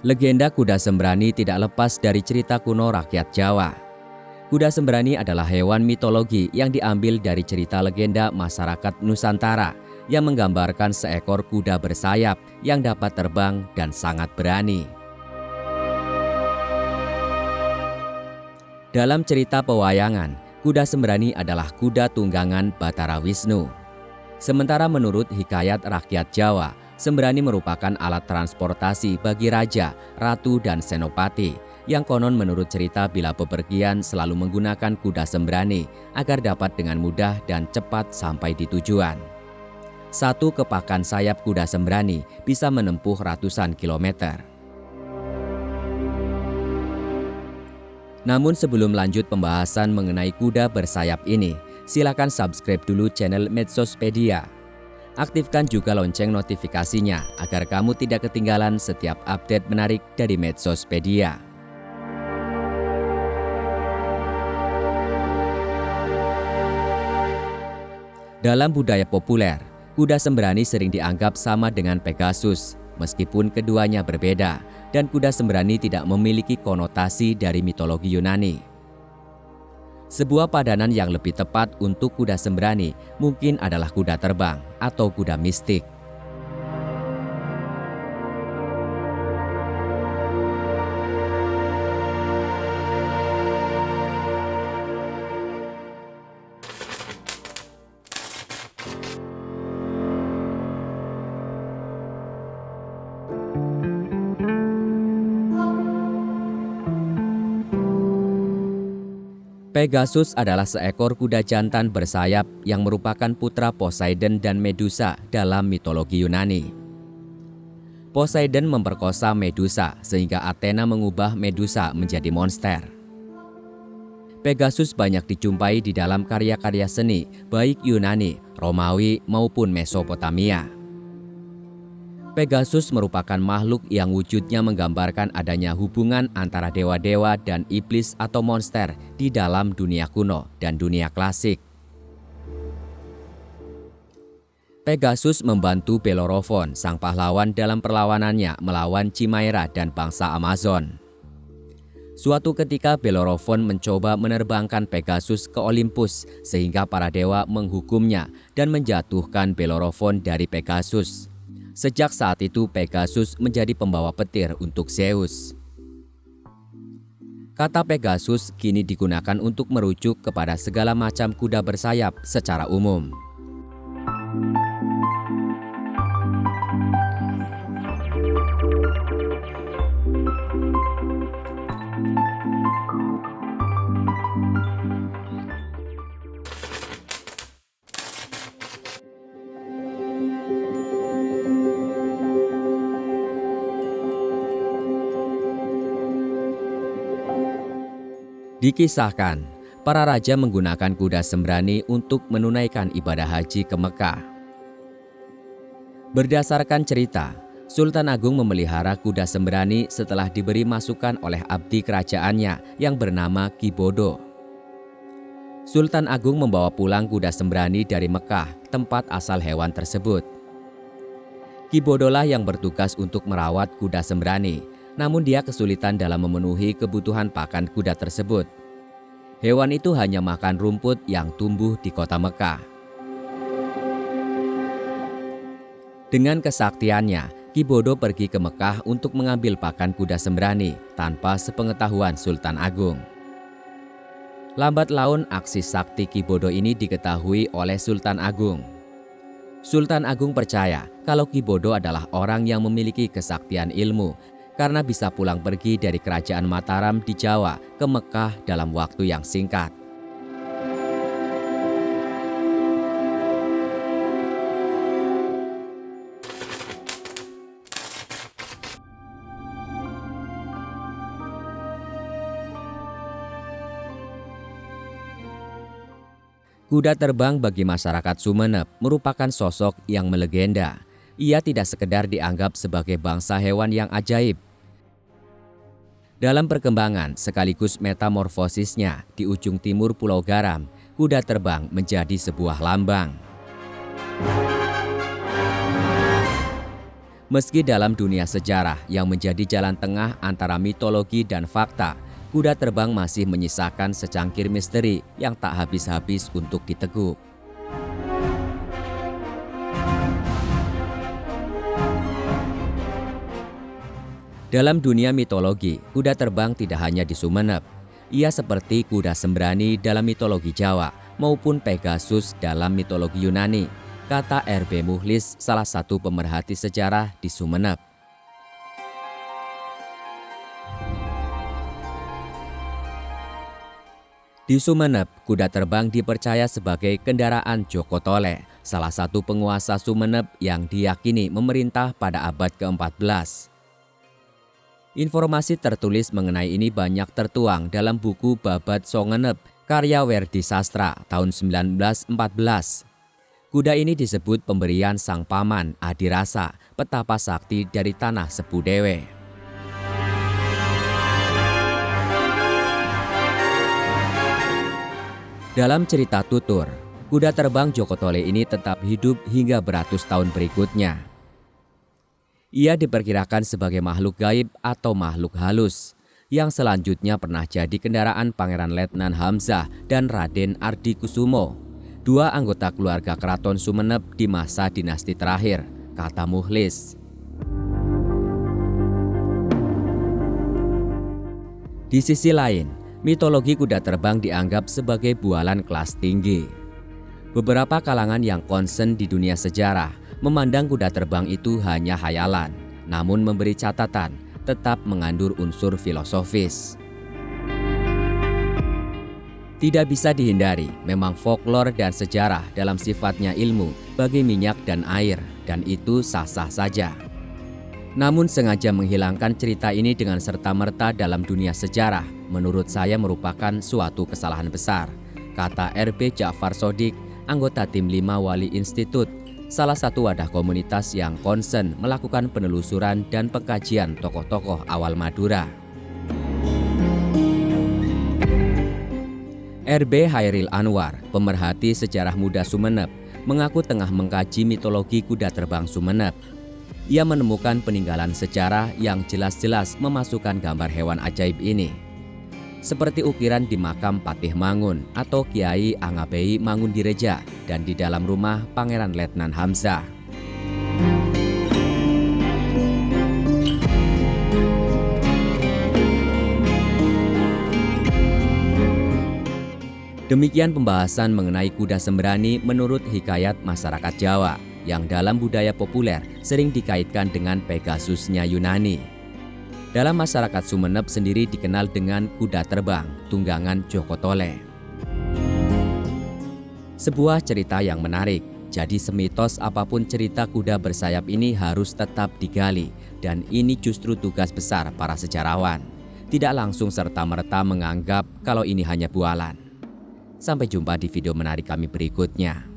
Legenda kuda sembrani tidak lepas dari cerita kuno rakyat Jawa. Kuda sembrani adalah hewan mitologi yang diambil dari cerita legenda masyarakat Nusantara yang menggambarkan seekor kuda bersayap yang dapat terbang dan sangat berani. Dalam cerita pewayangan, kuda sembrani adalah kuda tunggangan Batara Wisnu. Sementara menurut hikayat rakyat Jawa, sembrani merupakan alat transportasi bagi raja, ratu, dan senopati yang konon menurut cerita bila bepergian selalu menggunakan kuda sembrani agar dapat dengan mudah dan cepat sampai di tujuan. Satu kepakan sayap kuda sembrani bisa menempuh ratusan kilometer. Namun sebelum lanjut pembahasan mengenai kuda bersayap ini, silakan subscribe dulu channel Medsospedia. Aktifkan juga lonceng notifikasinya agar kamu tidak ketinggalan setiap update menarik dari Medsospedia. Dalam budaya populer, kuda sembrani sering dianggap sama dengan Pegasus, meskipun keduanya berbeda dan kuda sembrani tidak memiliki konotasi dari mitologi Yunani. Sebuah padanan yang lebih tepat untuk kuda sembrani mungkin adalah kuda terbang atau kuda mistik. Pegasus adalah seekor kuda jantan bersayap yang merupakan putra Poseidon dan Medusa dalam mitologi Yunani. Poseidon memperkosa Medusa sehingga Athena mengubah Medusa menjadi monster. Pegasus banyak dijumpai di dalam karya-karya seni baik Yunani, Romawi maupun Mesopotamia. Pegasus merupakan makhluk yang wujudnya menggambarkan adanya hubungan antara dewa-dewa dan iblis atau monster di dalam dunia kuno dan dunia klasik. Pegasus membantu Bellerophon, sang pahlawan dalam perlawanannya melawan Chimaera dan bangsa Amazon. Suatu ketika Bellerophon mencoba menerbangkan Pegasus ke Olympus sehingga para dewa menghukumnya dan menjatuhkan Bellerophon dari Pegasus. Sejak saat itu Pegasus menjadi pembawa petir untuk Zeus. Kata Pegasus kini digunakan untuk merujuk kepada segala macam kuda bersayap secara umum. Dikisahkan, para raja menggunakan kuda sembrani untuk menunaikan ibadah haji ke Mekah. Berdasarkan cerita, Sultan Agung memelihara kuda sembrani setelah diberi masukan oleh abdi kerajaannya yang bernama Ki Bodo. Sultan Agung membawa pulang kuda sembrani dari Mekah, tempat asal hewan tersebut. Ki Bodo lah yang bertugas untuk merawat kuda sembrani. Namun dia kesulitan dalam memenuhi kebutuhan pakan kuda tersebut. Hewan itu hanya makan rumput yang tumbuh di kota Mekah. Dengan kesaktiannya, Ki Bodo pergi ke Mekah untuk mengambil pakan kuda sembrani tanpa sepengetahuan Sultan Agung. Lambat laun aksi sakti Ki Bodo ini diketahui oleh Sultan Agung. Sultan Agung percaya kalau Ki Bodo adalah orang yang memiliki kesaktian ilmu karena bisa pulang pergi dari kerajaan Mataram di Jawa ke Mekah dalam waktu yang singkat. Kuda terbang bagi masyarakat Sumeneb merupakan sosok yang melegenda. Ia tidak sekedar dianggap sebagai bangsa hewan yang ajaib. Dalam perkembangan sekaligus metamorfosisnya di ujung timur Pulau Garam, kuda terbang menjadi sebuah lambang. Meski dalam dunia sejarah yang menjadi jalan tengah antara mitologi dan fakta, kuda terbang masih menyisakan secangkir misteri yang tak habis-habis untuk diteguk. Dalam dunia mitologi, kuda terbang tidak hanya di Sumeneb. Ia seperti kuda sembrani dalam mitologi Jawa maupun Pegasus dalam mitologi Yunani, kata R.B. Muhlis, salah satu pemerhati sejarah di Sumeneb. Di Sumeneb, kuda terbang dipercaya sebagai kendaraan Joko Tole, salah satu penguasa Sumeneb yang diyakini memerintah pada abad ke-14. Informasi tertulis mengenai ini banyak tertuang dalam buku Babad Songenep karya Werdi Sastra tahun 1914. Kuda ini disebut pemberian sang paman Adirasa, petapa sakti dari tanah Sepu Dewe. Dalam cerita tutur, kuda terbang Joko Tole ini tetap hidup hingga beratus tahun berikutnya. Ia diperkirakan sebagai makhluk gaib atau makhluk halus yang selanjutnya pernah jadi kendaraan Pangeran Letnan Hamzah dan Raden Ardi Kusumo, dua anggota keluarga keraton Sumeneb di masa dinasti terakhir, kata Muhlis. Di sisi lain, mitologi kuda terbang dianggap sebagai bualan kelas tinggi. Beberapa kalangan yang konsen di dunia sejarah memandang kuda terbang itu hanya hayalan, namun memberi catatan tetap mengandung unsur filosofis. Tidak bisa dihindari, memang folklor dan sejarah dalam sifatnya ilmu bagi minyak dan air, dan itu sah-sah saja. Namun sengaja menghilangkan cerita ini dengan serta-merta dalam dunia sejarah, menurut saya merupakan suatu kesalahan besar, kata R.B. Ja'far Sodik, anggota tim 5 Wali Institute, salah satu wadah komunitas yang konsen melakukan penelusuran dan pengkajian tokoh-tokoh awal Madura. R.B. Hairil Anwar, pemerhati sejarah muda Sumeneb, mengaku tengah mengkaji mitologi kuda terbang Sumeneb. Ia menemukan peninggalan sejarah yang jelas-jelas memasukkan gambar hewan ajaib ini. Seperti ukiran di makam Patih Mangun atau Kiai Angabei Mangundireja dan di dalam rumah Pangeran Letnan Hamzah. Demikian pembahasan mengenai kuda sembrani menurut hikayat masyarakat Jawa yang dalam budaya populer sering dikaitkan dengan Pegasusnya Yunani. Dalam masyarakat Sumeneb sendiri dikenal dengan kuda terbang, tunggangan Joko Tole. Sebuah cerita yang menarik, jadi semitos apapun cerita kuda bersayap ini harus tetap digali, dan ini justru tugas besar para sejarawan. Tidak langsung serta-merta menganggap kalau ini hanya bualan. Sampai jumpa di video menarik kami berikutnya.